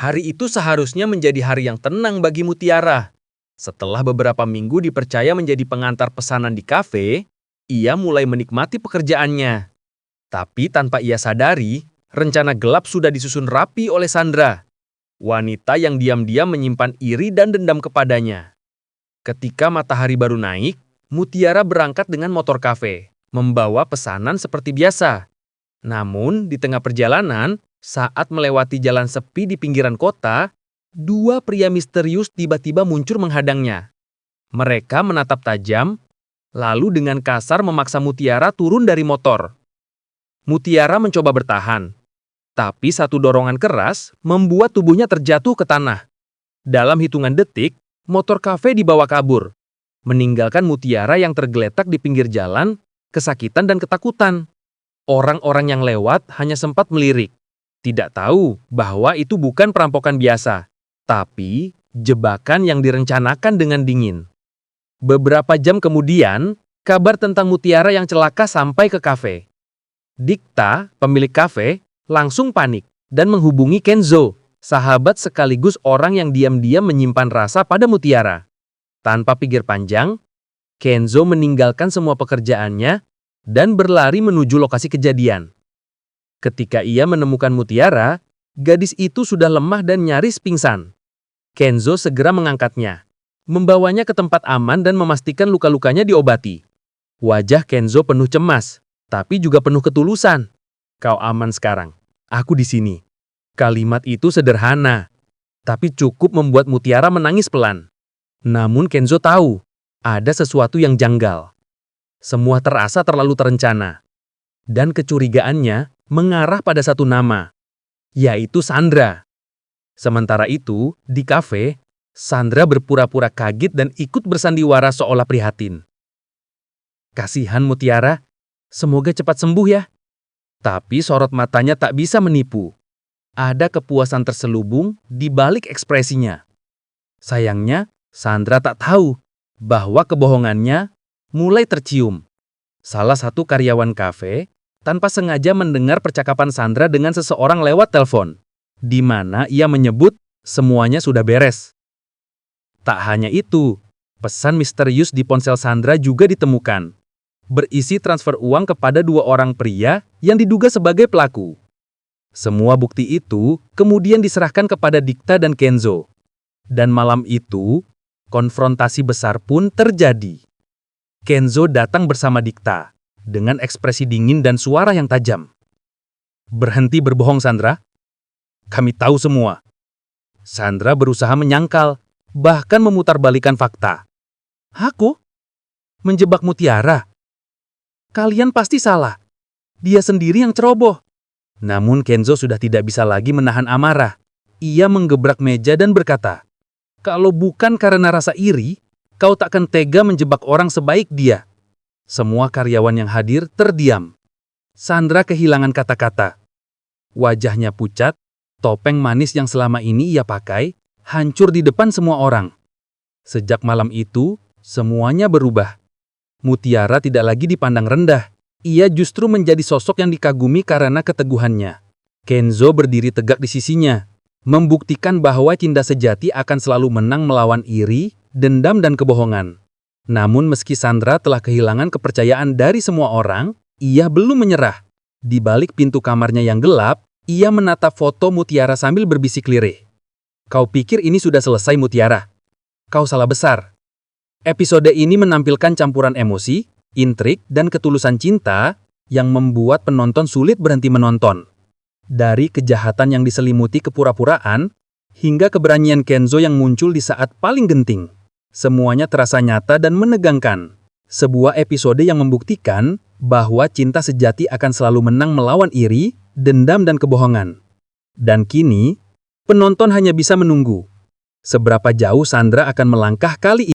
Hari itu seharusnya menjadi hari yang tenang bagi Mutiara. Setelah beberapa minggu dipercaya menjadi pengantar pesanan di kafe, ia mulai menikmati pekerjaannya. Tapi tanpa ia sadari, rencana gelap sudah disusun rapi oleh Sandra, wanita yang diam-diam menyimpan iri dan dendam kepadanya. Ketika matahari baru naik, Mutiara berangkat dengan motor kafe, membawa pesanan seperti biasa. Namun, di tengah perjalanan, saat melewati jalan sepi di pinggiran kota, dua pria misterius tiba-tiba muncul menghadangnya. Mereka menatap tajam, lalu dengan kasar memaksa Mutiara turun dari motor. Mutiara mencoba bertahan, tapi satu dorongan keras membuat tubuhnya terjatuh ke tanah. Dalam hitungan detik, motor kafe dibawa kabur, meninggalkan Mutiara yang tergeletak di pinggir jalan, kesakitan dan ketakutan. Orang-orang yang lewat hanya sempat melirik, tidak tahu bahwa itu bukan perampokan biasa, tapi jebakan yang direncanakan dengan dingin. Beberapa jam kemudian, kabar tentang Mutiara yang celaka sampai ke kafe. Dikta, pemilik kafe, langsung panik dan menghubungi Kenzo, sahabat sekaligus orang yang diam-diam menyimpan rasa pada Mutiara. Tanpa pikir panjang, Kenzo meninggalkan semua pekerjaannya dan berlari menuju lokasi kejadian. Ketika ia menemukan Mutiara, gadis itu sudah lemah dan nyaris pingsan. Kenzo segera mengangkatnya, membawanya ke tempat aman dan memastikan luka-lukanya diobati. Wajah Kenzo penuh cemas, tapi juga penuh ketulusan. "Kau aman sekarang, aku di sini." Kalimat itu sederhana, tapi cukup membuat Mutiara menangis pelan. Namun Kenzo tahu, ada sesuatu yang janggal. Semua terasa terlalu terencana. Dan kecurigaannya mengarah pada satu nama, yaitu Sandra. Sementara itu, di kafe, Sandra berpura-pura kaget dan ikut bersandiwara seolah prihatin. "Kasihan Mutiara, semoga cepat sembuh ya." Tapi sorot matanya tak bisa menipu. Ada kepuasan terselubung di balik ekspresinya. Sayangnya, Sandra tak tahu bahwa kebohongannya mulai tercium. Salah satu karyawan kafe tanpa sengaja mendengar percakapan Sandra dengan seseorang lewat telepon, di mana ia menyebut semuanya sudah beres. Tak hanya itu, pesan misterius di ponsel Sandra juga ditemukan, berisi transfer uang kepada dua orang pria yang diduga sebagai pelaku. Semua bukti itu kemudian diserahkan kepada Dikta dan Kenzo. Dan malam itu, konfrontasi besar pun terjadi. Kenzo datang bersama Dikta, dengan ekspresi dingin dan suara yang tajam. "Berhenti berbohong, Sandra. Kami tahu semua." Sandra berusaha menyangkal, bahkan memutarbalikkan fakta. "Aku? Menjebak Mutiara? Kalian pasti salah. Dia sendiri yang ceroboh." Namun Kenzo sudah tidak bisa lagi menahan amarah. Ia menggebrak meja dan berkata, "Kalau bukan karena rasa iri, kau takkan tega menjebak orang sebaik dia." Semua karyawan yang hadir terdiam. Sandra kehilangan kata-kata. Wajahnya pucat, topeng manis yang selama ini ia pakai hancur di depan semua orang. Sejak malam itu, semuanya berubah. Mutiara tidak lagi dipandang rendah. Ia justru menjadi sosok yang dikagumi karena keteguhannya. Kenzo berdiri tegak di sisinya, membuktikan bahwa cinta sejati akan selalu menang melawan iri, dendam dan kebohongan. Namun meski Sandra telah kehilangan kepercayaan dari semua orang, ia belum menyerah. Di balik pintu kamarnya yang gelap, ia menatap foto Mutiara sambil berbisik lirih. "Kau pikir ini sudah selesai, Mutiara? Kau salah besar." Episode ini menampilkan campuran emosi, intrik, dan ketulusan cinta yang membuat penonton sulit berhenti menonton. Dari kejahatan yang diselimuti kepura-puraan, hingga keberanian Kenzo yang muncul di saat paling genting. Semuanya terasa nyata dan menegangkan. Sebuah episode yang membuktikan bahwa cinta sejati akan selalu menang melawan iri, dendam dan kebohongan. Dan kini, penonton hanya bisa menunggu. Seberapa jauh Sandra akan melangkah kali ini?